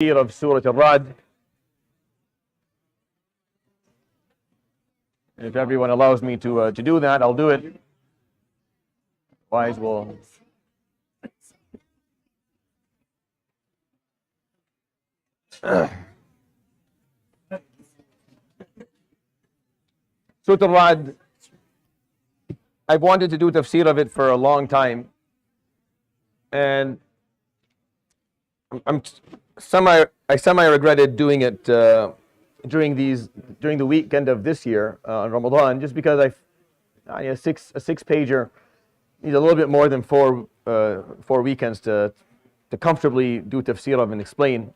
of Surat Al-Raad. If everyone allows me to do that, I'll do it. Otherwise, we'll... Surat Al-Raad, I've wanted to do tafsir of it for a long time, and I semi-regretted doing it during the weekend of this year on Ramadan, just because a six-pager needs a little bit more than four weekends to comfortably do tafsir of and explain.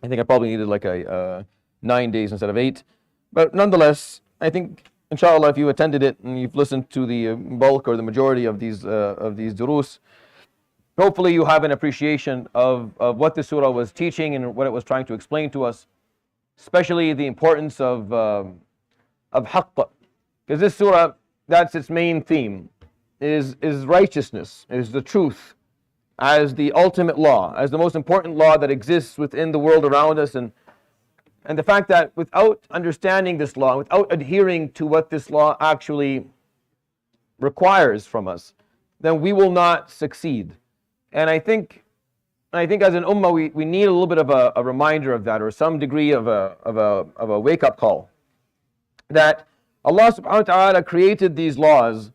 I think I probably needed like 9 days instead of 8, but nonetheless, I think inshallah if you attended it and you've listened to the bulk or the majority of these durus, hopefully you have an appreciation of what the surah was teaching and what it was trying to explain to us, especially the importance of haqq, because this surah, that's its main theme, is righteousness, is the truth as the ultimate law, as the most important law that exists within the world around us, and the fact that without understanding this law, without adhering to what this law actually requires from us, then we will not succeed. And I think as an ummah, we need a little bit of a reminder of that, or some degree of a wake-up call, that Allah subhanahu wa ta'ala created these laws,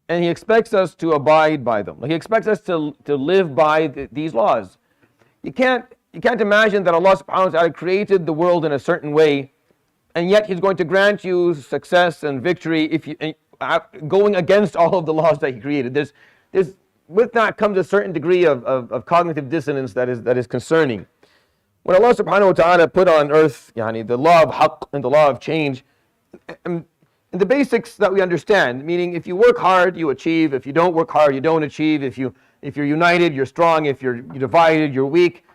and He expects us to abide by them. He expects us to live by these laws. You can't imagine that Allah subhanahu wa ta'ala created the world in a certain way, and yet He's going to grant you success and victory if you going against all of the laws that He created. There's with that comes a certain degree of cognitive dissonance that is concerning. When Allah subhanahu wa ta'ala put on earth the law of haqq and the law of change, and the basics that we understand, meaning if you work hard, you achieve. If you don't work hard, you don't achieve. If you're united, you're strong. If you're divided, you're weak.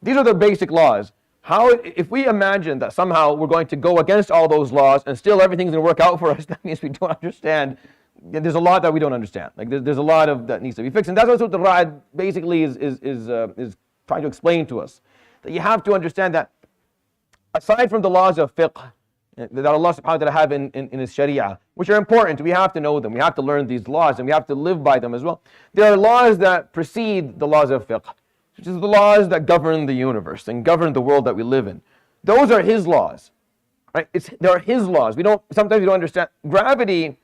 These are the basic laws. If we imagine that somehow we're going to go against all those laws and still everything's going to work out for us, that means we don't understand. There's a lot that we don't understand. Like there's a lot of that needs to be fixed, and that's what Surat Al-Raad basically is trying to explain to us. That you have to understand that aside from the laws of fiqh that Allah subhanahu wa ta'ala have in His Sharia, which are important, we have to know them, we have to learn these laws, and we have to live by them as well. There are laws that precede the laws of fiqh, which is the laws that govern the universe and govern the world that we live in. Those are His laws, right? They are His laws. Sometimes we don't understand. Gravity,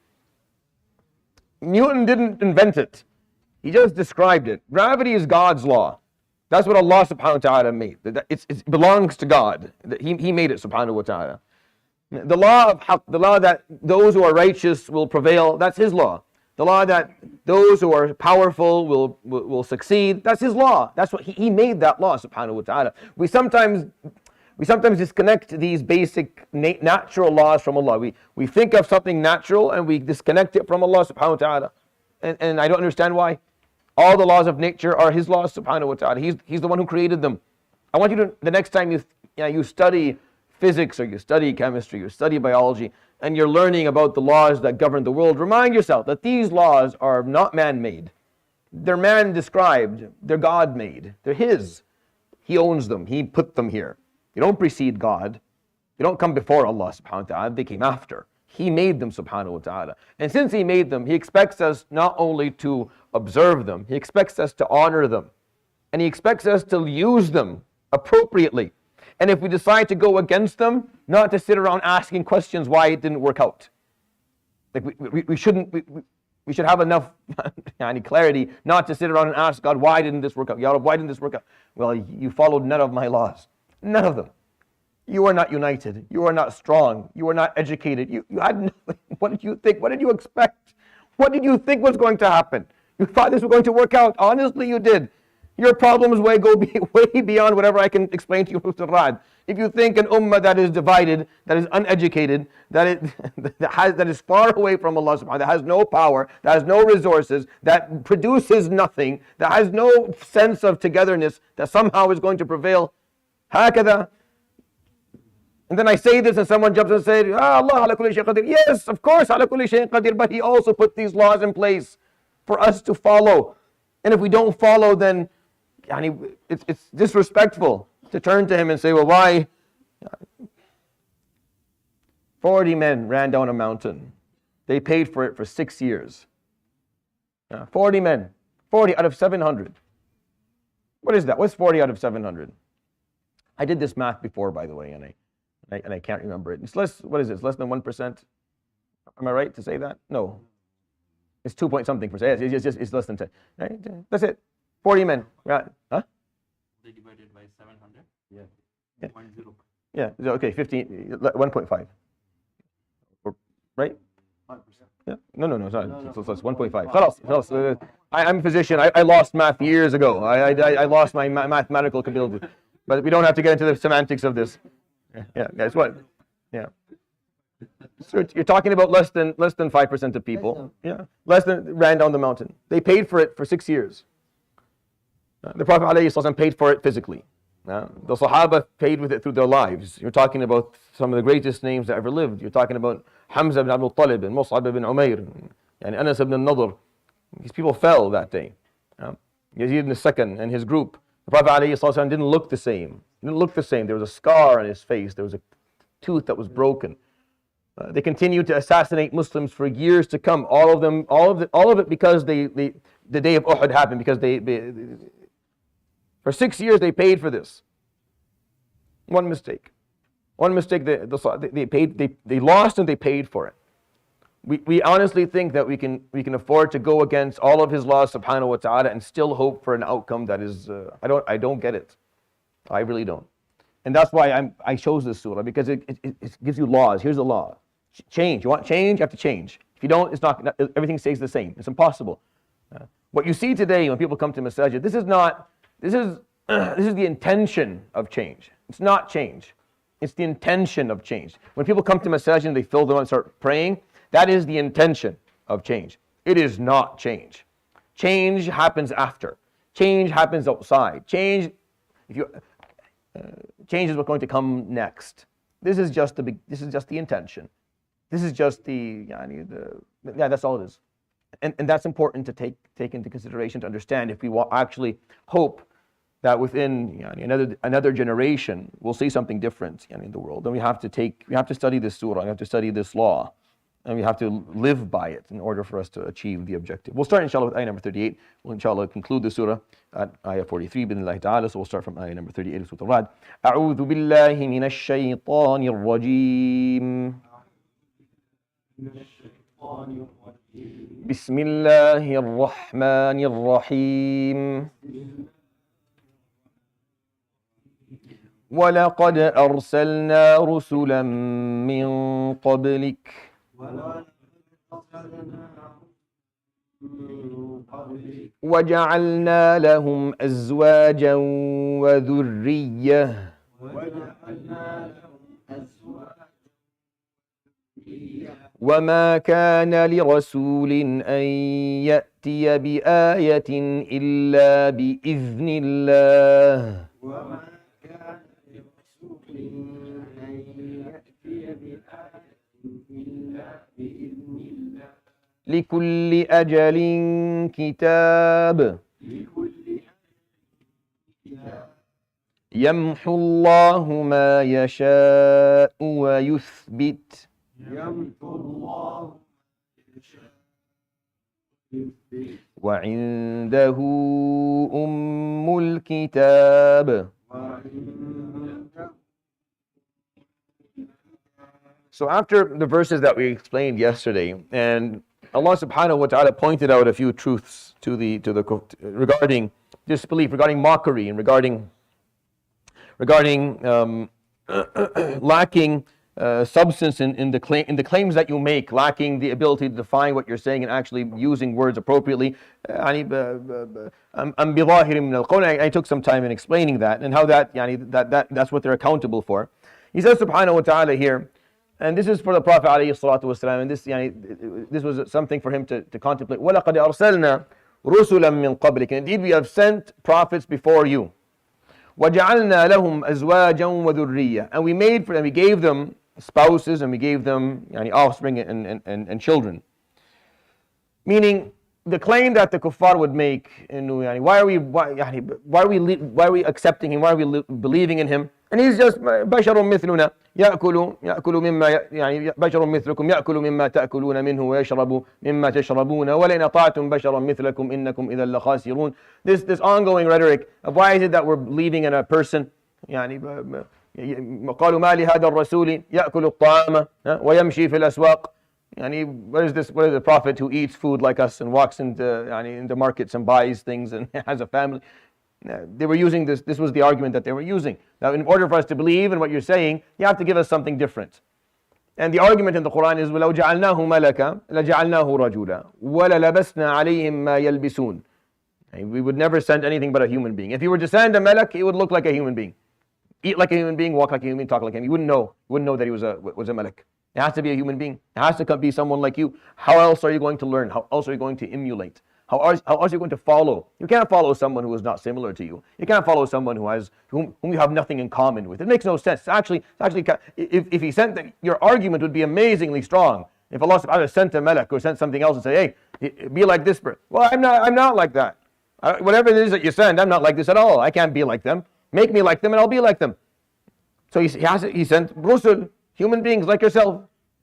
Newton didn't invent it. He just described it. Gravity is God's law. That's what Allah subhanahu wa ta'ala made. It belongs to God. He made it subhanahu wa ta'ala. The law of haqq, the law that those who are righteous will prevail, that's His law. The law that those who are powerful will succeed, that's His law. That's what He made that law subhanahu wa ta'ala. We sometimes disconnect these basic natural laws from Allah. We think of something natural and we disconnect it from Allah subhanahu wa ta'ala. And I don't understand why. All the laws of nature are His laws subhanahu wa ta'ala. He's the one who created them. I want you to, the next time you study physics or you study chemistry, you study biology, and you're learning about the laws that govern the world, remind yourself that these laws are not man-made. They're man-described. They're God-made. They're His. He owns them. He put them here. You don't precede God. You don't come before Allah subhanahu wa ta'ala. They came after. He made them subhanahu wa ta'ala. And since He made them, He expects us not only to observe them, He expects us to honor them. And He expects us to use them appropriately. And if we decide to go against them, not to sit around asking questions why it didn't work out. Like we should have enough clarity not to sit around and ask God, why didn't this work out? Ya Rabb, why didn't this work out? Well, you followed none of my laws. None of them. You are not united. You are not strong. You are not educated. You had nothing. What did you think? What did you expect? What did you think was going to happen? You thought this was going to work out. Honestly, you did. Your problems go way beyond whatever I can explain to you with Surat Al-Raad. If you think an ummah that is divided, that is uneducated, that is far away from Allah subhanahu wa ta'ala, that has no power, that has no resources, that produces nothing, that has no sense of togetherness, that somehow is going to prevail, hakada. And then I say this and someone jumps and says, Allah ala kulli shay'in qadir. Yes, of course, ala kulli shay'in qadir, but He also put these laws in place for us to follow. And if we don't follow, then it's disrespectful. to turn to him and say, well, why? 40 men ran down a mountain. They paid for it for 6 years. 40 men, 40 out of 700. What is that? What's 40 out of 700? I did this math before, by the way, and I can't remember it. It's less. What is it? It's less than 1%. Am I right to say that? No. It's 2 point something percent. It's less than 10. Right? That's it. 40 men. Right? Huh? They divided by 700. Yeah. 0.0. Yeah. Okay. 1.5. Right? 5%. Yeah. No. It's not. It's 1.5. خلاص. I'm a physician. I lost math years ago. I lost my mathematical ability. But we don't have to get into the semantics of this. Yeah. Guess what? Yeah. So you're talking about less than 5% of people. Yeah. Less than ran down the mountain. They paid for it for 6 years. The Prophet ﷺ paid for it physically. The Sahaba paid with it through their lives. You're talking about some of the greatest names that ever lived. You're talking about Hamza ibn Abdul Talib and Mus'ab ibn Umayr and Anas ibn Nadr. These people fell that day. Yazid ibn Sakan and his group. The Prophet ﷺ didn't look the same. He didn't look the same. There was a scar on his face. There was a tooth that was broken. They continued to assassinate Muslims for years to come. All of it because the day of Uhud happened. Because for 6 years they paid for this. One mistake. They lost and they paid for it. We honestly think that we can afford to go against all of His laws, subhanahu wa ta'ala, and still hope for an outcome that is. I don't get it. I really don't. And that's why I chose this surah, because it gives you laws. Here's the law. Change. You want change? You have to change. If you don't, everything stays the same. It's impossible. What you see today when people come to masajid, this is the intention of change. It's not change. It's the intention of change. When people come to masajid and they fill them up and start praying, that is the intention of change. It is not change. Change happens after. Change happens outside. Change is what's going to come next. This is just the intention. This is just that's all it is. And that's important to take into consideration, to understand if we actually hope that within another generation we'll see something different in the world. Then we have to study this surah, we have to study this law, and we have to live by it in order for us to achieve the objective. We'll start inshallah with ayah number 38. We'll inshallah conclude the surah at ayah 43 bidhnillahi ta'ala. So we'll start from ayah number 38 of Surat Al-Raad. A'udhu billahi minash shaytanir rajeem. Bismillahir rahmanir rahim. وَلَقَدْ أَرْسَلْنَا رُسُلًا مِّن قَبْلِكَ وَجَعَلْنَا لَهُمْ أَزْوَاجًا وَذُرِّيَّةً وَمَا كَانَ لِرَسُولٍ أَن يَأْتِيَ بِآيَةٍ إِلَّا بِإِذْنِ اللَّهِ لكل أجل كتاب يمحو الله ما يشاء ويثبت وعنده أم الكتاب. So after the verses that we explained yesterday, and Allah subhanahu wa ta'ala pointed out a few truths regarding disbelief, regarding mockery, and regarding lacking substance in the claims that you make, lacking the ability to define what you're saying and actually using words appropriately. I took some time in explaining that and how that's what they're accountable for. He says subhanahu wa ta'ala here, and this is for the Prophet ﷺ, and this was something for him to contemplate. وَلَقَدْ أَرْسَلْنَا رُسُلًا مِّن قَبْلِكَ. Indeed, we have sent prophets before you. وَجَعَلْنَا لَهُمْ أَزْوَاجًا وَذُرِّيَّةً. And we gave them spouses, and we gave them offspring and children. Meaning, the claim that the kuffar would make, why are we accepting him? Why are we believing in him? And he's just بشر مثلنا يأكل مما يعني بشر مثلكم يأكل مما تأكلون منه ويشرب مما تشربون ولئن أطعتم بشرا مثلكم إنكم إذا لخاسرون. This ongoing rhetoric of why is it that we're believing in a person, يعني قالوا ما لهذا الرسول يأكل الطعام ويمشي في الأسواق. What is the prophet who eats food like us and walks into markets and buys things and has a family? They were using this was the argument that they were using. Now, in order for us to believe in what you're saying, you have to give us something different. And the argument in the Quran is وَلَوْ جَعَلْنَاهُ مَلَكًا لَجَعَلْنَاهُ رَجُولًا وَلَلَبَسْنَا عَلَيْهِمْ مَا يَلْبِسُونَ. We would never send anything but a human being. If you were to send a malak, he would look like a human being, eat like a human being, walk like a human being, talk like him. You wouldn't know that he was a malak. It has to be a human being. It has to be someone like you. How else are you going to learn? How else are you going to emulate? How else are you going to follow? You can't follow someone who is not similar to you. You can't follow someone whom you have nothing in common with. It makes no sense. Actually, if he sent your argument would be amazingly strong. If Allah subhanahu wa ta'ala sent a malak or sent something else and say, hey, be like this person. Well, I'm not like that. Whatever it is that you send, I'm not like this at all. I can't be like them. Make me like them and I'll be like them. So he sent rusul, human beings like yourself.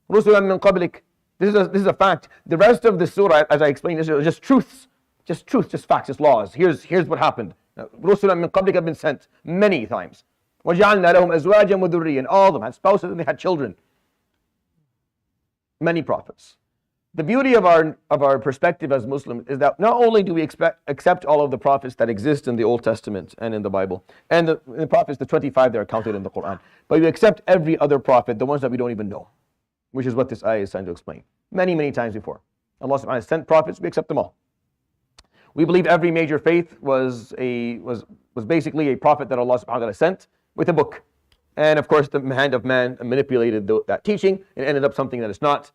Rusulan min qablik. This is a fact. The rest of the surah, as I explained, is just truths, just facts, just laws. Here's what happened. Rusulan min qablik have been sent many times. وَجَعَلْنَا لَهُمْ أَزْوَاجًا وَذُرِّيًّا. All of them had spouses and they had children. Many prophets. The beauty of our perspective as Muslims is that not only do we accept all of the prophets that exist in the Old Testament and in the Bible, and the prophets, the 25 that are counted in the Quran, but we accept every other prophet, the ones that we don't even know, which is what this ayah is trying to explain. Many times before. Allah subhanahu wa ta'ala sent prophets, we accept them all. We believe every major faith was basically a prophet that Allah subhanahu wa ta'ala sent with a book. And of course the hand of man manipulated that teaching and ended up something that it's not.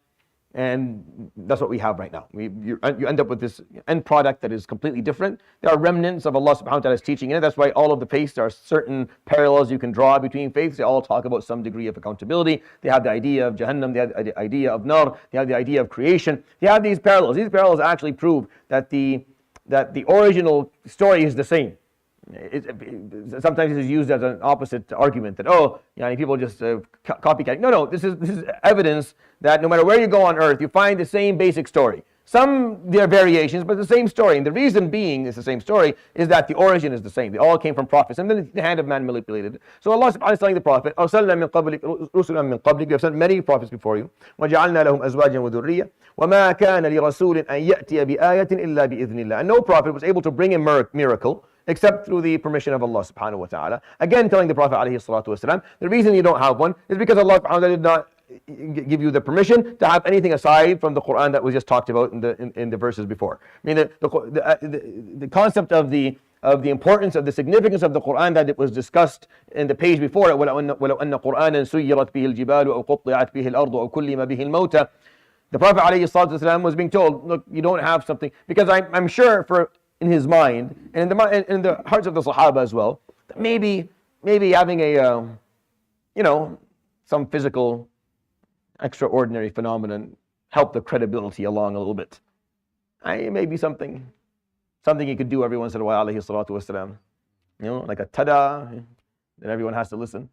And that's what we have right now. You end up with this end product that is completely different. There are remnants of Allah subhanahu wa ta'ala's teaching in it. That's why all of the faiths, there are certain parallels you can draw between faiths. They all talk about some degree of accountability. They have the idea of Jahannam, they have the idea of Nar, they have the idea of creation. They have these parallels. These parallels actually prove that the original story is the same. Sometimes it is used as an opposite argument that people just copycat. No, this is evidence that no matter where you go on earth, you find the same basic story. There are variations, but the same story. And the reason being it's the same story is that the origin is the same. They all came from prophets, and then the hand of man manipulated it. So Allah subhanahu wa ta'ala is telling the prophet, أَرْسَلْنَا مِن قَبْلِكَ رُسُلًا مِن قَبْلِكَ. We have sent many prophets before you. وَجَعَلْنَا لَهُمْ أَزْوَاجًا وَذُرِّيَّةً وَمَا كَانَ لِرَسُولٍ أَن يَأْتِيَ بِآيَةٍ إِلَّا بِإِذْنِ اللَّهِ. And no prophet was able to bring a miracle except through the permission of Allah subhanahu wa ta'ala. Again, telling the Prophet alayhi salatu wasalam, the reason you don't have one is because Allah subhanahu wa ta'ala did not give you the permission to have anything aside from the Quran that was just talked about in the verses before. I mean, the concept of the importance of the significance of the Quran that it was discussed in the page before it, وَلَوْ أَنَّ قُرْآنًا سُيِّرَتْ بِهِ الْجِبَالُ أَوْ قُطِّعَتْ بِهِ الْأَرْضُ أَوْ كُلِّمَ بِهِ الْمَوْتَى. The Prophet alayhi salatu wasalam was being told, look, you don't have something, because I'm sure in his mind, and in the hearts of the Sahaba as well, that maybe having some physical, extraordinary phenomenon help the credibility along a little bit. Maybe something he could do every once in a while, alayhi salatu wasalam. Like a tada, then everyone has to listen.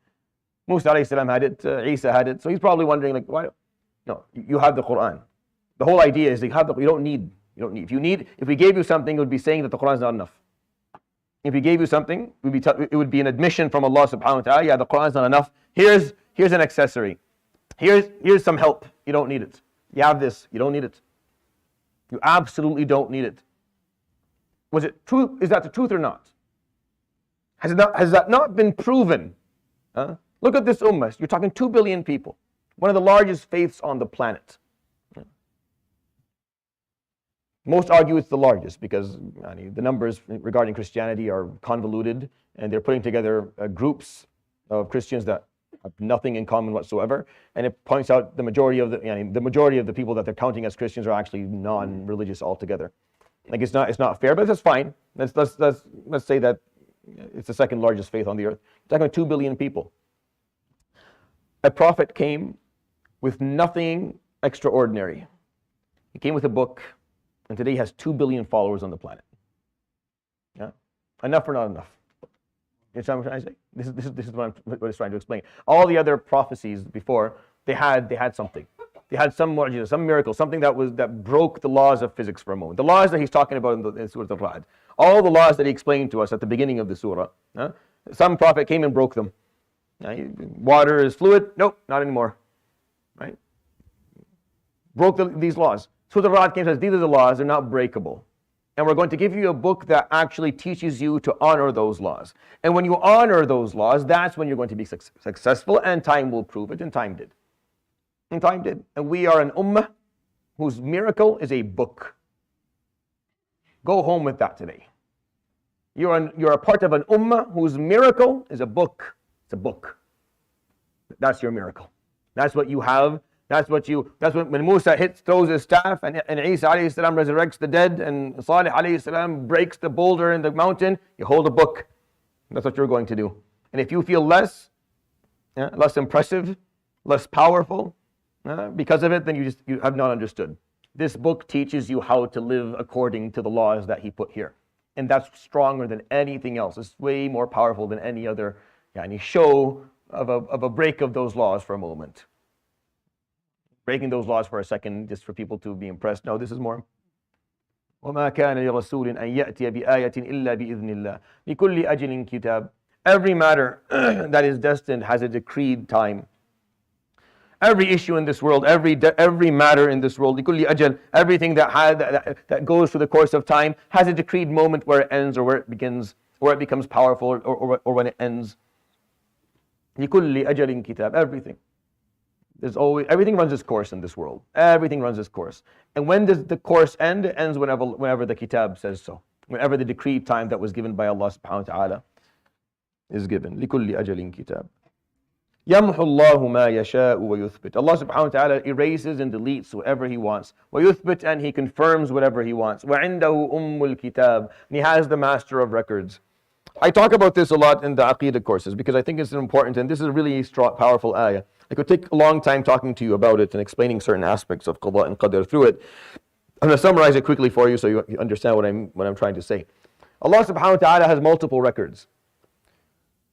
Musa alayhi salam had it, Isa had it, so he's probably wondering, like, why? No, you have the Quran. The whole idea is you don't need. If we gave you something, it would be saying that the Quran is not enough. If we gave you something, it would be an admission from Allah subhanahu wa ta'ala, yeah, the Quran is not enough. Here's an accessory. Here's some help. You don't need it. You have this. You don't need it. You absolutely don't need it. Was it true? Is that the truth or not? Has that not been proven? Look at this ummah. You're talking 2 billion people. One of the largest faiths on the planet. Most argue it's the largest because the numbers regarding Christianity are convoluted, and they're putting together groups of Christians that have nothing in common whatsoever. And it points out the majority of the people that they're counting as Christians are actually non-religious altogether. Like it's not fair, but that's fine. Let's say that it's the second largest faith on the earth. It's talking about 2 billion people. A prophet came with nothing extraordinary. He came with a book, And today he has 2 billion followers on the planet. Yeah? Enough or not enough? You understand what I'm trying to say? This is what I'm trying to explain. All the other prophecies before, they had something. They had some mu'jiza, some miracle, something that broke the laws of physics for a moment. The laws that he's talking about in Surat Al-Raad. All the laws that he explained to us at the beginning of the surah. Some prophet came and broke them. Water is fluid? Nope, not anymore. Right? Broke these laws. Surah Al-Raad came and says, these are the laws, they're not breakable. And we're going to give you a book that actually teaches you to honor those laws. And when you honor those laws, that's when you're going to be successful, and time will prove it, and time did. And time did. And we are an ummah whose miracle is a book. Go home with that today. You're a part of an ummah whose miracle is a book. It's a book. That's your miracle. That's what you have. That's when Musa throws his staff, and Isa alayhi salam resurrects the dead, and Salih alayhi salam breaks the boulder in the mountain. You hold a book. That's what you're going to do. And if you feel less impressive, less powerful because of it, then you have not understood. This book teaches you how to live according to the laws that he put here. And that's stronger than anything else. It's way more powerful than any other show of a break of those laws for a moment. Breaking those laws for a second just for people to be impressed. No, this is more. وَمَا كَانَ لِرَسُولٍ أَن يَأْتِيَ بِآيَةٍ إِلَّا بِإِذْنِ اللَّهِ لِكُلِّ أَجْلٍ كِتَابٍ. Every matter that is destined has a decreed time. Every issue in this world, every matter in this world, لِكُلِّ أَجْلٍ, everything that goes through the course of time has a decreed moment where it ends or where it begins, or it becomes powerful, or when it ends. لِكُلِّ أَجْلٍ كِتَابٍ. Everything. Everything runs its course in this world. Everything runs its course. And when does the course end? It ends whenever the kitab says so. Whenever the decreed time that was given by Allah subhanahu wa ta'ala is given. لِكُلِّ أَجَلٍ كِتَابٍ. يَمْحُ اللَّهُ مَا يَشَاءُ وَيُثْبِتُ. Allah subhanahu wa ta'ala erases and deletes whatever He wants. وَيُثْبِتُ, and He confirms whatever He wants. وَعِنْدَهُ أُمُّ الْكِتَابِ. And He has the master of records. I talk about this a lot in the Aqeedah courses because I think it's important, and this is a really strong, powerful ayah. I could take a long time talking to you about it and explaining certain aspects of Qada and Qadr through it. I'm going to summarize it quickly for you so you understand what I'm trying to say. Allah subhanahu wa ta'ala has multiple records.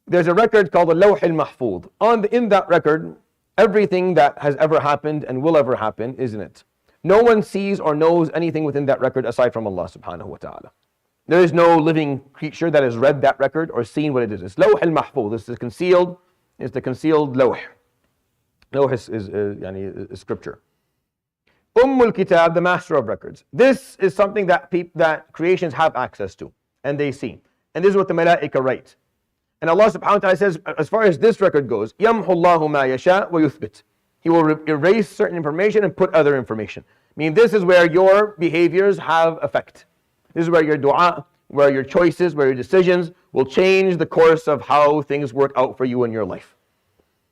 There's a record called the Lawh al-Mahfuz. In that record, everything that has ever happened and will ever happen is in it. No one sees or knows anything within that record aside from Allah subhanahu wa ta'ala. There is no living creature that has read that record or seen what it is. It's Lawh al-Mahfuz. It's the concealed Lawh. Lawh is scripture. Kitab, the master of records. This is something that creations have access to and they see. And this is what the malaika write. And Allah subhanahu wa ta'ala says, as far as this record goes, يَمْحُ اللَّهُ مَا يَشَاءُ وَيُثْبِتُ. He will erase certain information and put other information. Meaning this is where your behaviors have effect. This is where your dua, where your choices, where your decisions will change the course of how things work out for you in your life.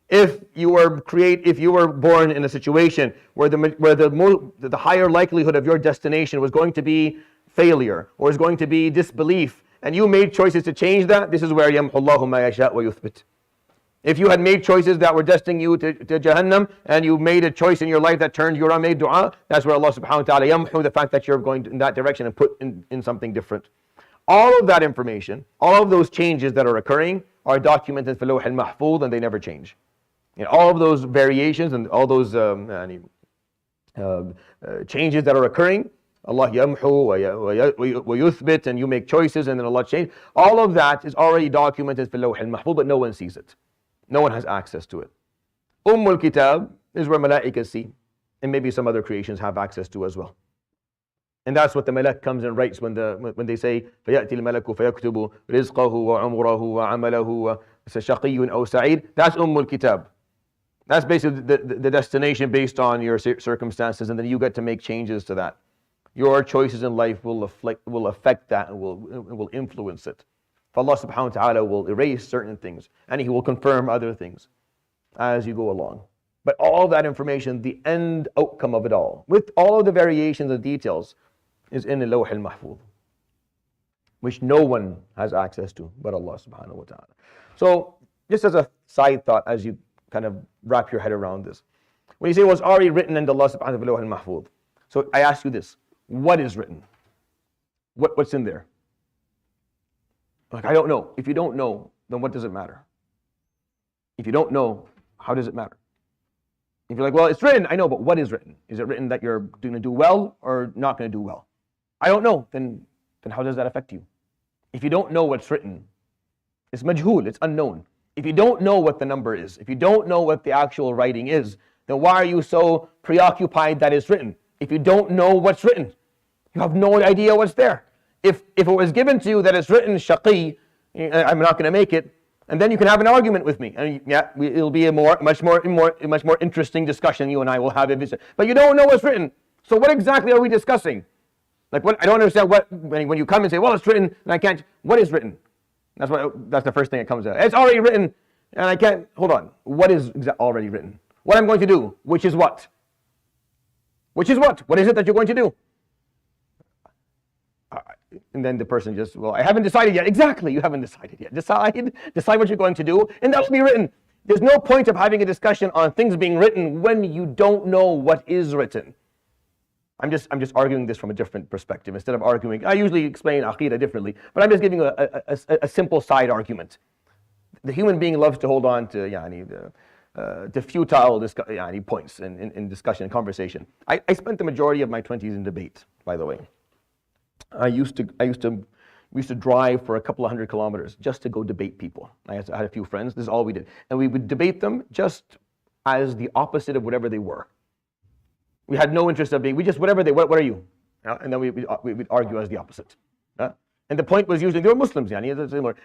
If you were born in a situation where the higher likelihood of your destination was going to be failure or is going to be disbelief, and you made choices to change that, this is where يَمْحُ اللَّهُ مَا يَشَاءُ وَيُثْبِتُ. If you had made choices that were destining you to Jahannam, and you made a choice in your life that turned you around, made dua, that's where Allah subhanahu wa ta'ala yamhu, the fact that you're going in that direction and put in something different. All of that information, all of those changes that are occurring are documented في اللوح المحفوظ, and they never change. And all of those variations and all those changes that are occurring, Allah yamhu wa yuthbit, and you make choices and then Allah change. All of that is already documented في اللوح المحفوظ, but no one sees it. No one has access to it. Kitab is where malaika see, and maybe some other creations have access to as well. And that's what the malak comes and writes when they say فَيَأْتِي الْمَلَكُ فَيَكْتُبُ رِزْقَهُ وَعُمْرَهُ وَعَمَلَهُ شَقِيٌّ أَوْ سَعِيدٌ. That's Kitab. That's basically the destination based on your circumstances, and then you get to make changes to that. Your choices in life will affect that and will influence it. Allah subhanahu wa ta'ala will erase certain things, and He will confirm other things as you go along. But all that information, the end outcome of it all, with all of the variations and details, is in the Lawh al-Mahfuz, which no one has access to but Allah subhanahu wa ta'ala. So, just as a side thought, as you kind of wrap your head around this, when you say what's already written in Allah subhanahu wa ta'ala Lawh al-Mahfuz, so I ask you this, what is written? What's in there? Like, I don't know. If you don't know, then what does it matter? If you don't know, how does it matter? If you're like, well, it's written, I know, but what is written? Is it written that you're going to do well or not going to do well? I don't know. Then how does that affect you? If you don't know what's written, it's majhul, it's unknown. If you don't know what the number is, if you don't know what the actual writing is, then why are you so preoccupied that it's written? If you don't know what's written, you have no idea what's there. If it was given to you that it's written shaqi, I'm not going to make it, and then you can have an argument with me, and it'll be a much more interesting discussion you and I will have. But you don't know what's written, so what exactly are we discussing? Like, what? I don't understand what when you come and say, well, it's written, and I can't. What is written? That's the first thing that comes out. It's already written, and I can't. Hold on. What is already written? What I'm going to do? Which is what? Which is what? What is it that you're going to do? And then the person just, well, I haven't decided yet. Exactly, you haven't decided yet. Decide what you're going to do, and that will be written. There's no point of having a discussion on things being written when you don't know what is written. I'm just arguing this from a different perspective. Instead of arguing, I usually explain aqeedah differently, but I'm just giving a simple side argument. The human being loves to hold on to futile points in discussion and conversation. I spent the majority of my 20s in debate, by the way. We used to drive for a couple of 100 kilometers just to go debate people. I had a few friends. This is all we did, and we would debate them just as the opposite of whatever they were. We had no interest of being. We just whatever they. What are you? And then we would argue as the opposite. And the point was usually they were Muslims. And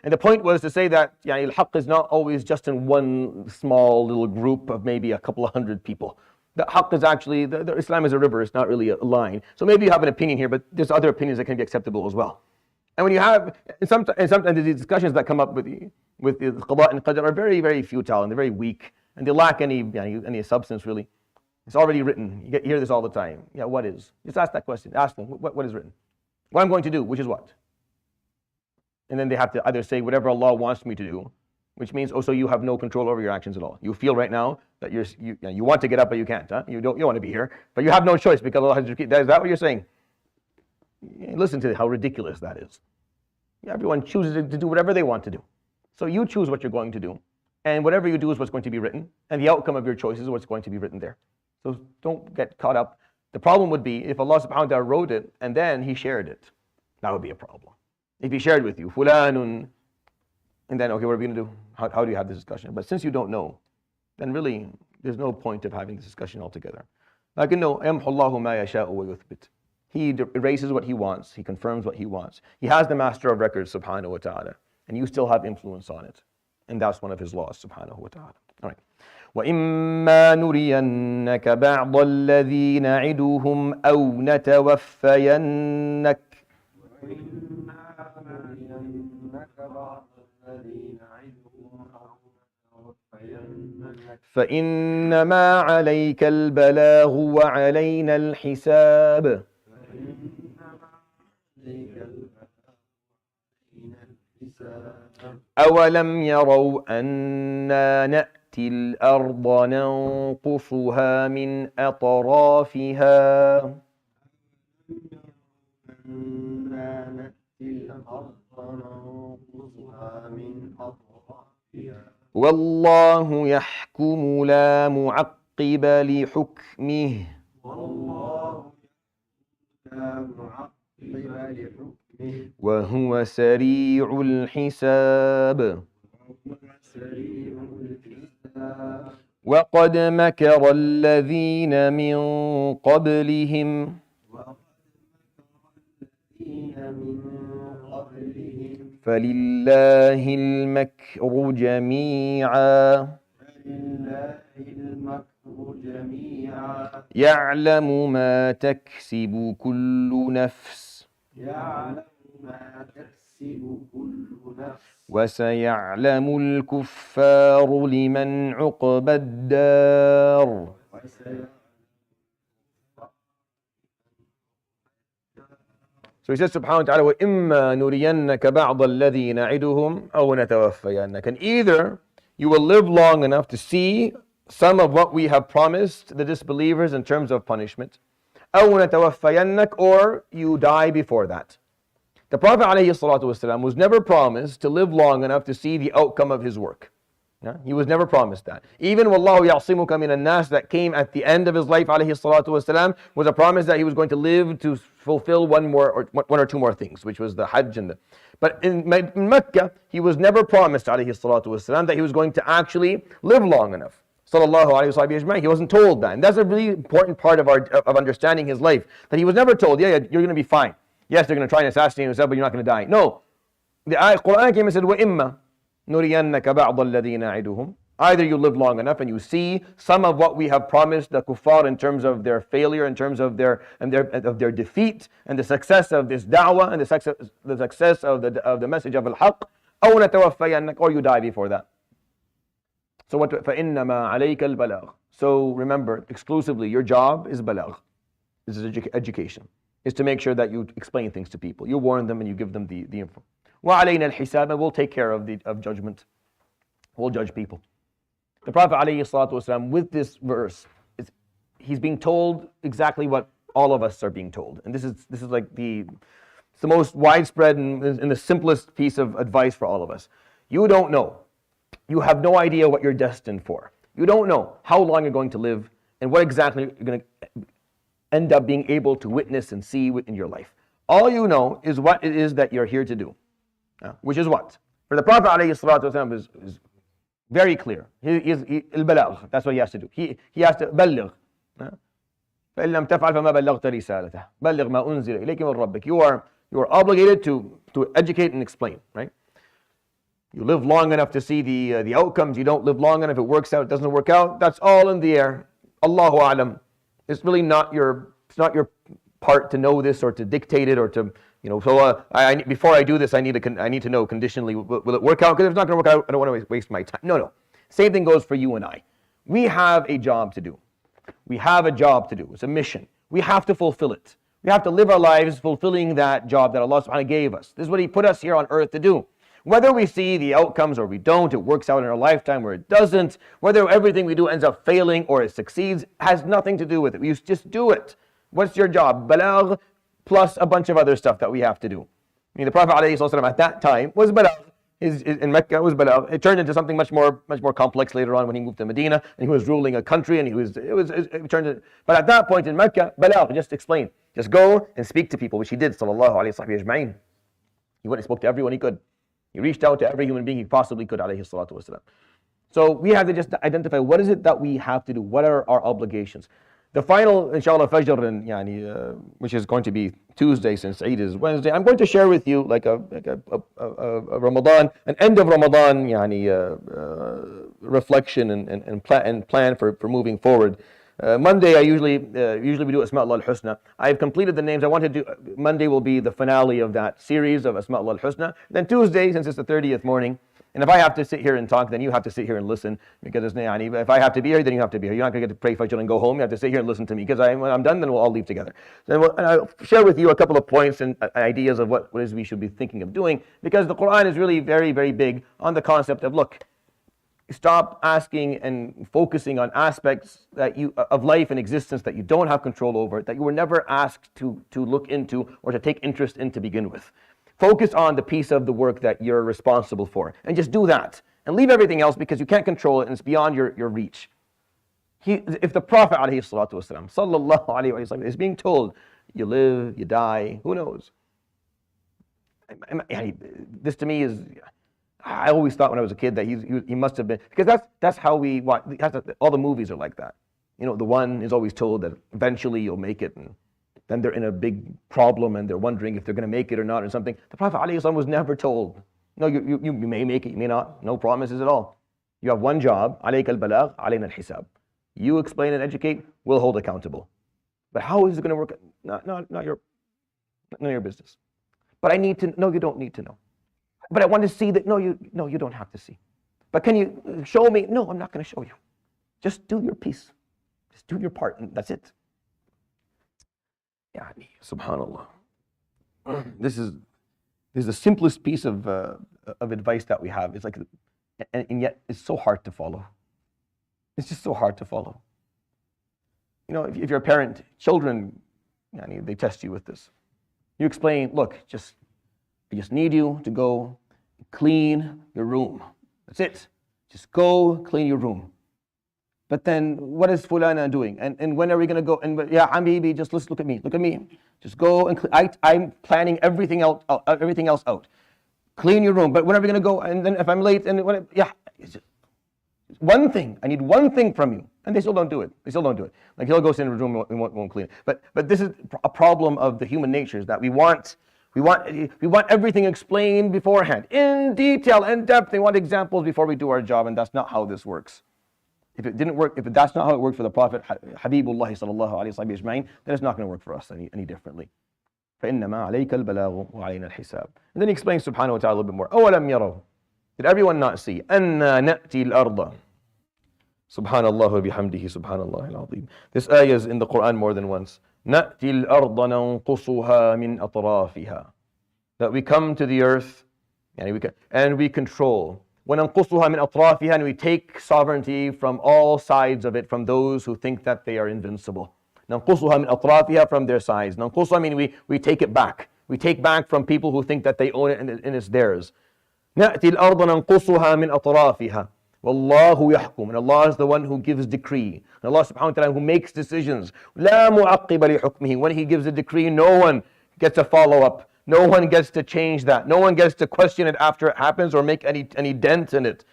the point was to say that al-haqq is not always just in one small little group of maybe a couple of 100 people. The haqq is actually, Islam is a river, it's not really a line. So maybe you have an opinion here, but there's other opinions that can be acceptable as well. And when you have, and sometimes the discussions that come up with the qada and qadr are very, very futile and they're very weak and they lack any substance really. It's already written. You hear this all the time. Yeah, what is? Just ask that question. Ask them, what is written? What I'm going to do, which is what? And then they have to either say whatever Allah wants me to do, which means also you have no control over your actions at all. You feel right now that you want to get up but you can't. You want to be here, but you have no choice because Allah has to keep. Is that what you're saying? Listen to how ridiculous that is. Everyone chooses to do whatever they want to do. So you choose what you're going to do, and whatever you do is what's going to be written, and the outcome of your choice is what's going to be written there. So don't get caught up. The problem would be if Allah subhanahu wa ta'ala wrote it and then He shared it. That would be a problem. If He shared with you, fulanun, and then, okay, what are we going to do? How do you have this discussion? But since you don't know, then really, there's no point of having this discussion altogether. لكنه يمحو الله ما يشاء ويثبت. He erases what He wants. He confirms what He wants. He has the master of records, subhanahu wa ta'ala, and you still have influence on it. And that's one of His laws, subhanahu wa ta'ala. All right. وَإِمَّا نُرِيَنَّكَ بَعْضَ الَّذِي نَعِدُهُمْ أَوْ نَتَوَفَّيَنَّكَ فإنما عليك البلاغ وعلينا الحساب أولم يروا أنا نأتي الأرض ننقصها من أطرافها والله يحكم لا معقب لحكمه وهو سريع الحساب وقد مكر الذين من قبلهم فلله المكر جميعا يعلم ما تكسب كل نفس وسيعلم الكفار لمن عقبى الدار So He says subhanahu wa ta'ala, وَإِمَّا نُرِيَنَّكَ بَعْضَ الَّذِي نَعِدُهُمْ أَوْ نَتَوَفَّيَنَّكَ. And either you will live long enough to see some of what we have promised the disbelievers in terms of punishment, أو نتوفينك, or you die before that. The Prophet ﷺ was never promised to live long enough to see the outcome of his work. Yeah? He was never promised that. Even وَاللَّهُ يَعْصِمُكَ مِنَ النَّاسِ that came at the end of his life ﷺ was a promise that he was going to live to fulfill one or two more things, which was the Hajj and the... But in Mecca, he was never promised ﷺ that he was going to actually live long enough. Sallallahu alayhi wa sallam. He wasn't told that. And that's a really important part of understanding his life. That he was never told, yeah, you're going to be fine. Yes, they're going to try and assassinate you, but you're not going to die. No. The Quran came and said, وَإِمَّا نُرِيَنَّكَ بَعْضَ الَّذِينَ نَعِدُهُمْ. Either you live long enough and you see some of what we have promised the kuffar in terms of their failure, in terms of their defeat, and the success of this da'wah, and the success of the message of al-haq, أَوْ نَتَوَفَّيَنَّكَ, or you die before that. So what? فَإِنَّمَا عَلَيْكَ الْبَلَاغُ. So remember, exclusively, your job is balagh. This is education. Is to make sure that you explain things to people. You warn them and you give them the info. وَعَلَيْنَا الْحِسَابَ, and we'll take care of judgment. We'll judge people. The Prophet ﷺ, with this verse, he's being told exactly what all of us are being told. And this is like it's the most widespread and the simplest piece of advice for all of us. You don't know. You have no idea what you're destined for. You don't know how long you're going to live and what exactly you're going to end up being able to witness and see in your life. All you know is what it is that you're here to do. Which is what? For the Prophet ﷺ is very clear. Al-balagh, that's what he has to do. He has to balligh. فَإِن لَمْ تَفْعَلْ فَمَا بَلَّغْتَ رِسَالَتَهُ بَلِّغْ مَا أُنزِلَ إِلَيْكَ مِنْ رَبِّكَ. You are obligated to educate and explain, right? You live long enough to see the outcomes. You don't live long enough. It works out, it doesn't work out. That's all in the air. Allahu a'lam. It's really not your part to know this or to dictate it or to, so before I do this, I need to know conditionally, will it work out? Because if it's not going to work out, I don't want to waste my time. No. Same thing goes for you and I. We have a job to do. We have a job to do. It's a mission. We have to fulfill it. We have to live our lives fulfilling that job that Allah subhanahu wa ta'ala gave us. This is what He put us here on earth to do. Whether we see the outcomes or we don't, it works out in our lifetime or it doesn't, whether everything we do ends up failing or it succeeds, has nothing to do with it. We just do it. What's your job? Balagh plus a bunch of other stuff that we have to do. The Prophet ﷺ at that time was balagh. In Mecca was balagh. It turned into something much more complex later on when he moved to Medina and he was ruling a country and it turned into, but at that point in Mecca, balagh, just explain. Just go and speak to people, which he did, sallallahu alayhi wa sallam. He went and spoke to everyone he could. He reached out to every human being he possibly could, alayhi salatu wasalam. So we have to just identify what is it that we have to do, what are our obligations. The final, inshallah, Fajr, which is going to be Tuesday since Eid is Wednesday, I'm going to share with you like a Ramadan, an end of Ramadan reflection and plan for moving forward. Monday, I usually we do Asma' Allah al-Husna. I've completed the names. I want to do, Monday will be the finale of that series of Asma' Allah al-Husna. Then Tuesday, since it's the 30th morning, and if I have to sit here and talk, then you have to sit here and listen, because if I have to be here, then you have to be here. You're not going to get to pray Fajr and go home. You have to sit here and listen to me, because when I'm done, then we'll all leave together. And I'll share with you a couple of points and ideas of what it is we should be thinking of doing, because the Quran is really very, very big on the concept of, look, stop asking and focusing on aspects of life and existence that you don't have control over, that you were never asked to look into or to take interest in to begin with. Focus on the piece of the work that you're responsible for, and just do that. And leave everything else, because you can't control it and it's beyond your reach. If the Prophet ﷺ, sallallahu alayhi wa sallam, is being told, you live, you die, who knows? This to me is... I always thought when I was a kid that he must have been, because that's how we watch. All the movies are like that. The one is always told that eventually you'll make it, and then they're in a big problem and they're wondering if they're going to make it or not or something. The Prophet ﷺ was never told, no, you may make it, you may not. No promises at all. You have one job, alayka al-balagh, alayna al-hisab. You explain and educate, we'll hold accountable. But how is it going to work? Not your business. But I need to. No, you don't need to know. But I want to see that. No, you don't have to see. But can you show me? No, I'm not going to show you. Just do your piece. Just do your part, and that's it. Subhanallah. This is the simplest piece of advice that we have. It's like, and yet it's so hard to follow. It's just so hard to follow. If you're a parent, children They test you with this. You explain, look, I just need you to go clean your room. That's it. Just go clean your room. But then what is Fulana doing? And when are we going to go? And yeah, Habibi, just look at me. Look at me. Just go and I'm planning everything else out. Clean your room. But when are we going to go? And then if I'm late, it's just one thing. I need one thing from you. And they still don't do it. Like he'll go sit in his room and won't clean it. But this is a problem of the human nature, is that we want everything explained beforehand, in detail, in depth. They want examples before we do our job, and that's not how this works. If it didn't work, if that's not how it worked for the Prophet Habibullah sallallahu alaihi wasallam, then it's not going to work for us any differently. فإنما عليك البلاغ وعلينا الحساب. And then he explains subhanahu wa ta'ala a little bit more. أولم يروا, did everyone not see? أنا نأتي الأرض. Subhanallah wa bihamdihi, subhanallah al-azim. This ayah is in the Quran more than once. نأتي الأرض ننقصها من أطرافها. That we come to the earth and we control. وَنَنْقُصُهَا مِنْ أَطْرَافِهَا, and we take sovereignty from all sides of it, from those who think that they are invincible. نَنْقُصُهَا مِنْ أَطْرَافِهَا, from their sides. نَنْقُصُهَا, mean we take it back. We take back from people who think that they own it and it's theirs. نَأْتِي الْأَرْضَ نَنْقُصُهَا مِنْ أَطْرَافِهَا وَاللَّهُ يَحْكُمُ, and Allah is the one who gives decree. And Allah subhanahu wa ta'ala who makes decisions. لَا مُعَقِّبَ لِحُكْمِهِ, when He gives a decree, no one gets a follow-up. No one gets to change that. No one gets to question it after it happens or make any dent in it.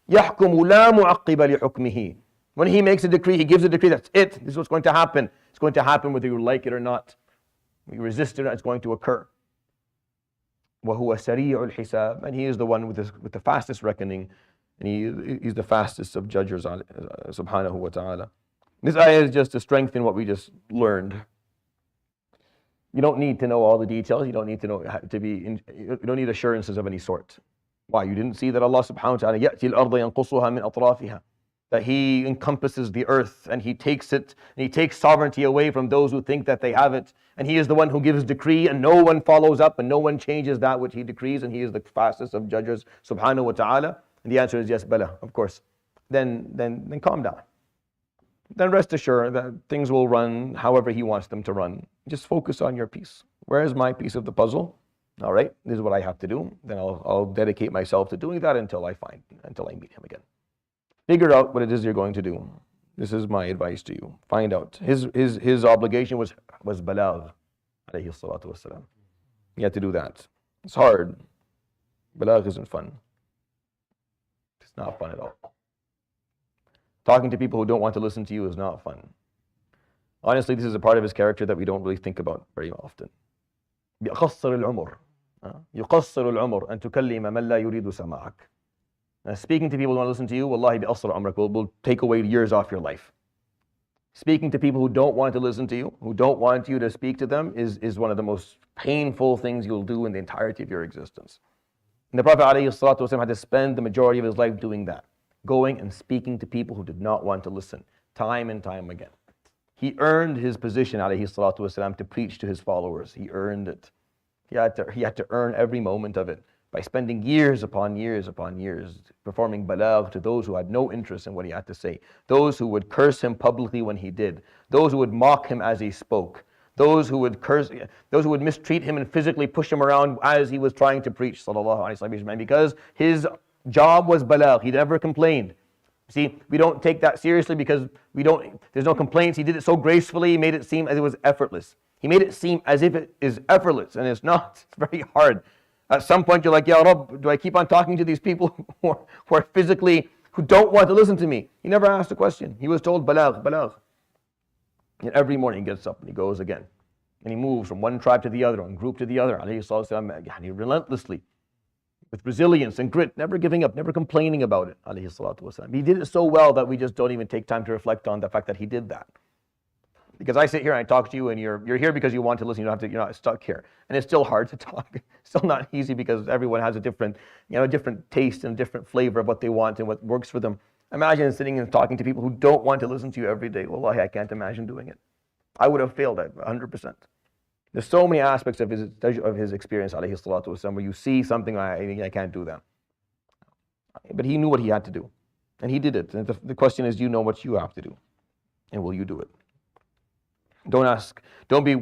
يَحْكُمُ لَا مُعَقِّبَ لِحُكْمِهِ. When He makes a decree, He gives a decree, that's it. This is what's going to happen. It's going to happen whether you like it or not. You resist it or not, it's going to occur. وَهُوَ سَرِيعُ الْحِسَابِ, and He is the one with the fastest reckoning, and He's the fastest of judges, subhanahu wa ta'ala. This ayah is just to strengthen what we just learned. You don't need to know all the details. You don't need to know you don't need assurances of any sort. Why? You didn't see that Allah subhanahu wa ta'ala يَأْتِي الْأَرْضَ يَنْقُصُهَا مِنْ أَطْرَافِهَا, that He encompasses the earth and He takes it, and He takes sovereignty away from those who think that they have it, and He is the one who gives decree, and no one follows up, and no one changes that which He decrees, and He is the fastest of judges subhanahu wa ta'ala. And the answer is yes, bala, of course. Then calm down. Then rest assured that things will run however He wants them to run. Just focus on your piece. Where is my piece of the puzzle? All right, this is what I have to do. Then I'll dedicate myself to doing that until I meet Him again. Figure out what it is you're going to do. This is my advice to you. Find out. His obligation was balagh, alayhi salatu wassalam. You have to do that. It's hard. Balagh isn't fun. It's not fun at all. Talking to people who don't want to listen to you is not fun. Honestly, this is a part of His character that we don't really think about very often. يقصر العمر يقصر العمر أن تكلم من لا يريد سماعك. Speaking to people who want to listen to you, wallahi بأصر عمرك, will take away years off your life. Speaking to people who don't want to listen to you, who don't want you to speak to them, is one of the most painful things you'll do in the entirety of your existence. And the Prophet ﷺ had to spend the majority of his life doing that, going and speaking to people who did not want to listen, time and time again. He earned his position, ﷺ, to preach to his followers. He earned it. He had to earn every moment of it by spending years upon years upon years performing balagh to those who had no interest in what he had to say, those who would curse him publicly when he did, those who would mock him as he spoke, those who would mistreat him and physically push him around as he was trying to preach, sallallahu alaihi wasallam, because his job was balagh. He never complained. See, we don't take that seriously because there's no complaints. He did it so gracefully, he made it seem as it was effortless. He made it seem as if it is effortless, and it's not. It's very hard. At some point you're like, Ya Rabb, do I keep on talking to these people who don't want to listen to me? He never asked a question. He was told, balagh, balagh. And every morning he gets up and he goes again. And he moves from one tribe to the other, one group to the other, relentlessly, with resilience and grit, never giving up, never complaining about it, alayhi salatu wasalam. He did it so well that we just don't even take time to reflect on the fact that he did that. Because I sit here and I talk to you, and you're here because you want to listen. You're not stuck here, and it's still hard to talk. It's still not easy because everyone has a different taste and a different flavor of what they want and what works for them. Imagine sitting and talking to people who don't want to listen to you every day. Wallahi, I can't imagine doing it. I would have failed at 100%. There's so many aspects of his experience, alayhi salatu wasalam, where you see something, I can't do that. But he knew what he had to do, and he did it. And the question is, do you know what you have to do, and will you do it? Don't ask, don't be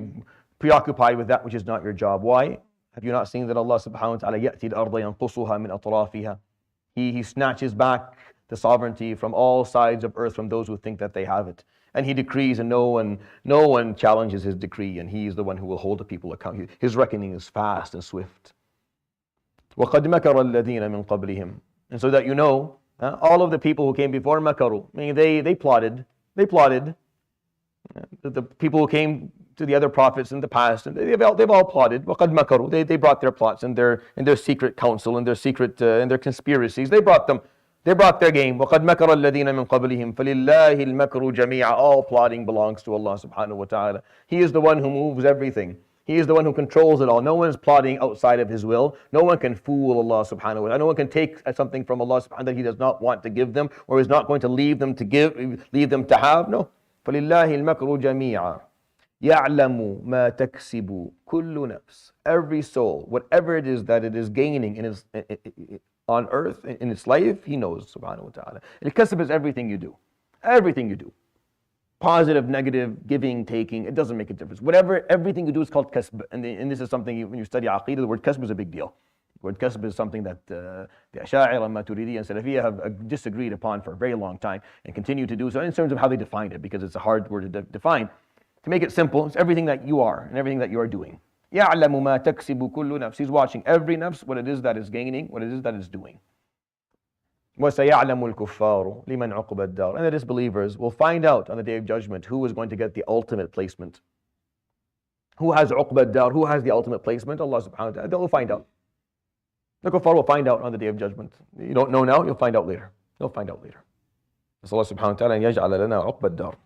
preoccupied with that which is not your job. Why? Have you not seen that Allah subhanahu wa ta'ala يَأْتِي الْأَرْضَ يَنْقُصُهَا مِنْ أَطْرَافِهَا? He snatches back the sovereignty from all sides of earth from those who think that they have it. And He decrees, and no one challenges His decree, and He is the one who will hold the people accountable. His reckoning is fast and swift. وَقَدْ مَكَرَ الَّذِينَ مِنْ قَبْلِهِمْ. And so that you know, all of the people who came before makaru, meaning they plotted. The people who came to the other prophets in the past, and they've all plotted. وَقَدْ مَكَرُوا. They brought their plots and their secret counsel and their secret and their conspiracies. They brought their game. وَقَدْ مَكَرَ الَّذِينَ مِنْ قَبْلِهِمْ فَلِلَّهِ الْمَكْرُ جَمِيعًا. All plotting belongs to Allah subhanahu wa ta'ala. He is the one who moves everything. He is the one who controls it all. No one is plotting outside of His will. No one can fool Allah subhanahu wa ta'ala. No one can take something from Allah subhanahu wa ta'ala that He does not want to give them, or is not going to leave them to have. No. فَلِلَّهِ الْمَكْرُ جَمِيعًا يَعْلَمُ مَا تَكْسِبُ كُلُّ نَفْسٍ. Every soul, whatever it is that it is gaining on earth, in its life, He knows subhanahu wa ta'ala. Al-kasb is everything you do. Everything you do. Positive, negative, giving, taking, it doesn't make a difference. Everything you do is called kasb. And this is something, when you study aqeedah, the word kasb is a big deal. The word kasb is something that the Asha'ira, Maturidiyya, and Salafiyya have disagreed upon for a very long time and continue to do so in terms of how they define it, because it's a hard word to define. To make it simple, it's everything that you are and everything that you are doing. يَعْلَمُ مَا تَكْسِبُ كُلُّ نَفْسٍ. He's watching every nafs, what it is that is gaining, what it is that is doing. وَسَيَعْلَمُ الْكُفَّارُ لِمَنْ عُقْبَ الدَّارِ. And the disbelievers will find out on the Day of Judgment who is going to get the ultimate placement. Who has uqba ad-dar? Who has the ultimate placement? Allah subhanahu wa ta'ala. They'll find out. The kuffar will find out on the Day of Judgment. You don't know now, you'll find out later. You'll find out later. That's Allah subhanahu wa ta'ala, and يَجْعَلَ لَنَا عُقْبَ الدَّارِ.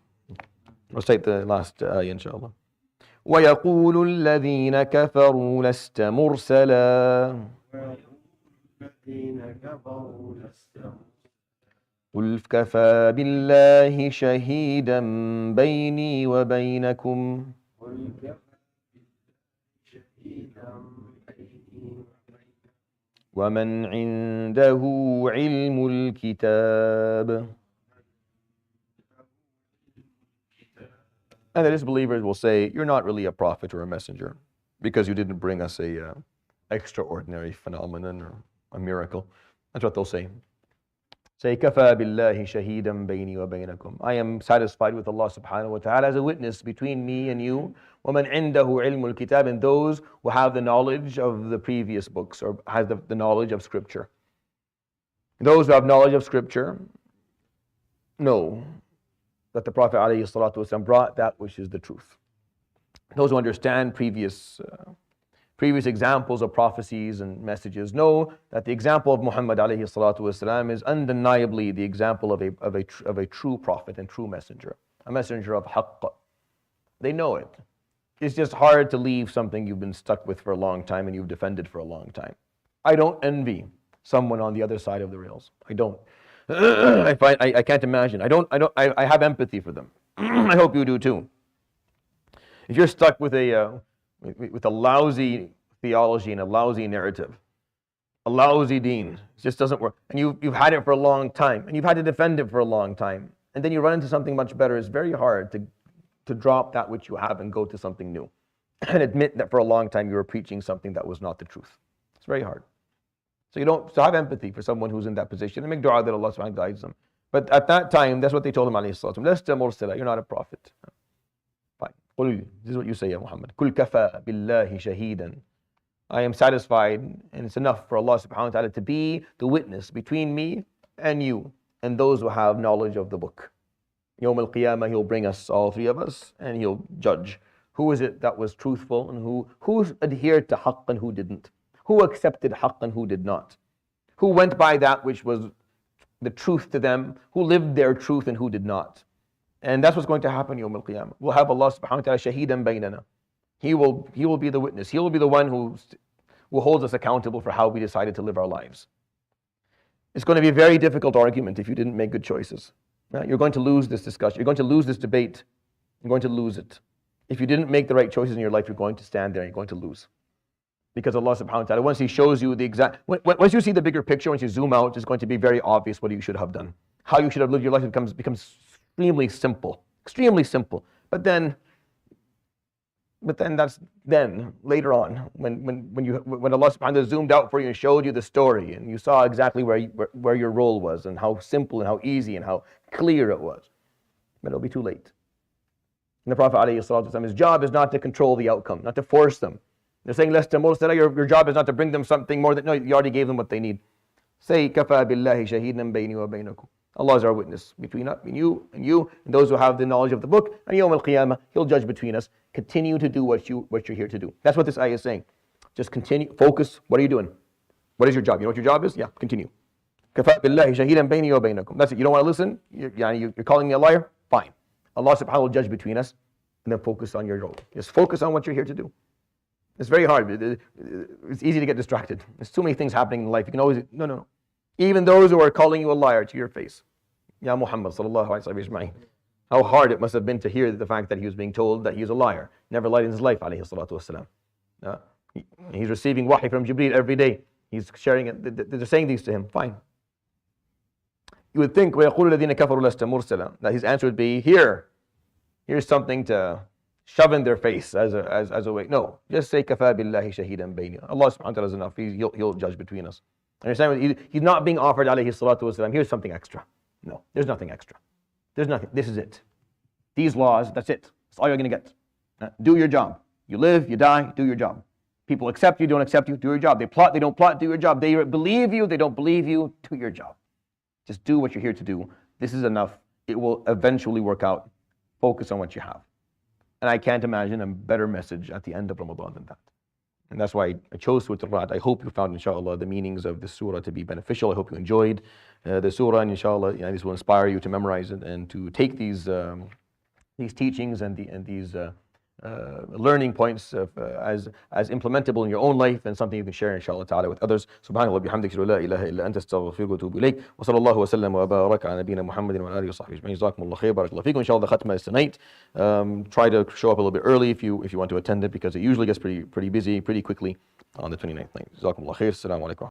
Let's take the last ayah, inshallah. وَيَقُولُ الَّذِينَ كَفَرُوا لَسْتَ مُرْسَلًا قُلْ كَفَى بِاللَّهِ شَهِيدًا بَيْنِي وَبَيْنَكُمْ وَمَنْ عِنْدَهُ عِلْمُ الْكِتَابِ. And the disbelievers will say, you're not really a prophet or a messenger because you didn't bring us a extraordinary phenomenon or a miracle. That's what they'll say. Say, كَفَى بِاللَّهِ شَهِيدًا بَيْنِي وَبَيْنَكُمْ. I am satisfied with Allah subhanahu wa ta'ala as a witness between me and you. وَمَنْ عِنْدَهُ عِلْمُ الْكِتَابِ. And those who have the knowledge of the previous books, or has the knowledge of Scripture. Those who have knowledge of Scripture know that the Prophet ﷺ brought that which is the truth. Those who understand previous examples of prophecies and messages know that the example of Muhammad ﷺ is undeniably the example of a true prophet and true messenger, a messenger of haqq. They know it. It's just hard to leave something you've been stuck with for a long time and you've defended for a long time. I don't envy someone on the other side of the rails. I don't. I can't imagine. I have empathy for them. I hope you do too. If you're stuck with a lousy theology and a lousy narrative, a lousy deen, it just doesn't work, and you've had it for a long time, and you've had to defend it for a long time, and then you run into something much better, it's very hard to drop that which you have and go to something new and admit that for a long time you were preaching something that was not the truth. It's very hard. So have empathy for someone who's in that position and make dua that Allah subhanahu wa ta'ala guides them. But at that time, that's what they told him, alayhi salatu wasalam, Lasta mursala, you're not a prophet. Fine. Qul, this is what you say, Ya Muhammad. Kul kafa billahi shaheedan. I am satisfied, and it's enough for Allah subhanahu wa ta'ala to be the witness between me and you and those who have knowledge of the book. Yawm al-Qiyamah, He'll bring us, all three of us, and He'll judge. Who is it that was truthful and who adhered to haqq and who didn't? Who accepted haqq and who did not? Who went by that which was the truth to them? Who lived their truth and who did not? And that's what's going to happen Yawm al-Qiyamah. We'll have Allah subhanahu wa ta'ala shaheedan baynana. He will be the witness. He will be the one who holds us accountable for how we decided to live our lives. It's going to be a very difficult argument if you didn't make good choices. You're going to lose this discussion. You're going to lose this debate. You're going to lose it. If you didn't make the right choices in your life, you're going to stand there and you're going to lose. Because Allah subhanahu wa ta'ala, once He shows you the exact, once you see the bigger picture, once you zoom out, it's going to be very obvious what you should have done. How you should have lived your life becomes extremely simple. Extremely simple. But then, But then that's then, later on, when Allah subhanahu wa ta'ala zoomed out for you and showed you the story and you saw exactly where your role was and how simple and how easy and how clear it was. But it'll be too late. And the Prophet ﷺ, his job is not to control the outcome, not to force them. They're saying, less your job is not to bring them something more than, no, you already gave them what they need. Say, كَفَى بِاللَّهِ شَهِيدًا بَيْنِي وَبَيْنَكُمْ. Allah is our witness between you and those who have the knowledge of the book. And Yawm al-Qiyamah, He'll judge between us. Continue to do what you're here to do. That's what this ayah is saying. Just continue, focus. What are you doing? What is your job? You know what your job is? Yeah, continue. كَفَى بِاللَّهِ شَهِيدًا بَيْنِي وَبَيْنَكُمْ. That's it. You don't want to listen? You're calling me a liar? Fine. Allah subhanahu wa ta'ala will judge between us. And then focus on your role. Just focus on what you're here to do. It's very hard. It's easy to get distracted. There's too many things happening in life. You can always, no. Even those who are calling you a liar to your face. Ya Muhammad sallallahu alayhi wa sallam. How hard it must have been to hear the fact that he was being told that he was a liar. Never lied in his life, alayhi salatu wasalam. He's receiving wahi from Jibreel every day. He's sharing it. They're saying these to him. Fine. You would think, وَيَقُولُ الَّذِينَ كَفَرُوا لَسْتَ مُرْسَلًا, that his answer would be, here's something to shove in their face as a way. No, just say كَفَى بِاللَّهِ شَهِيدًا بَيْنِي. Allah subhanahu wa ta'ala is enough. He'll judge between us. Understand? He's not being offered, alayhi salatu wasalam, here's something extra. No, there's nothing extra. There's nothing. This is it. These laws, that's it. That's all you're going to get. Do your job. You live, you die, do your job. People accept you, don't accept you, do your job. They plot, they don't plot, do your job. They believe you, they don't believe you, do your job. Just do what you're here to do. This is enough. It will eventually work out. Focus on what you have. And I can't imagine a better message at the end of Ramadan than that. And that's why I chose Surat Al-Raad. I hope you found, inshallah, the meanings of this surah to be beneficial. I hope you enjoyed the surah, and inshallah, this will inspire you to memorize it and to take these teachings and these learning points as implementable in your own life and something you can share, inshallah ta'ala, with others. Subhanallah bihamdika la ilaha illa anta astaghfiruka wa atubu ilayk. Wa sallallahu wa sallam wa baraka ala nabiyyina Muhammadin wa alihi wa sahbihi ajma'in. Jazakumullah khair. Barakallahu feekum. Inshallah, the khatma is tonight. Try to show up a little bit early if you want to attend it, because it usually gets pretty busy pretty quickly on the 29th night. Jazakumullah khair. Assalamu alaikum.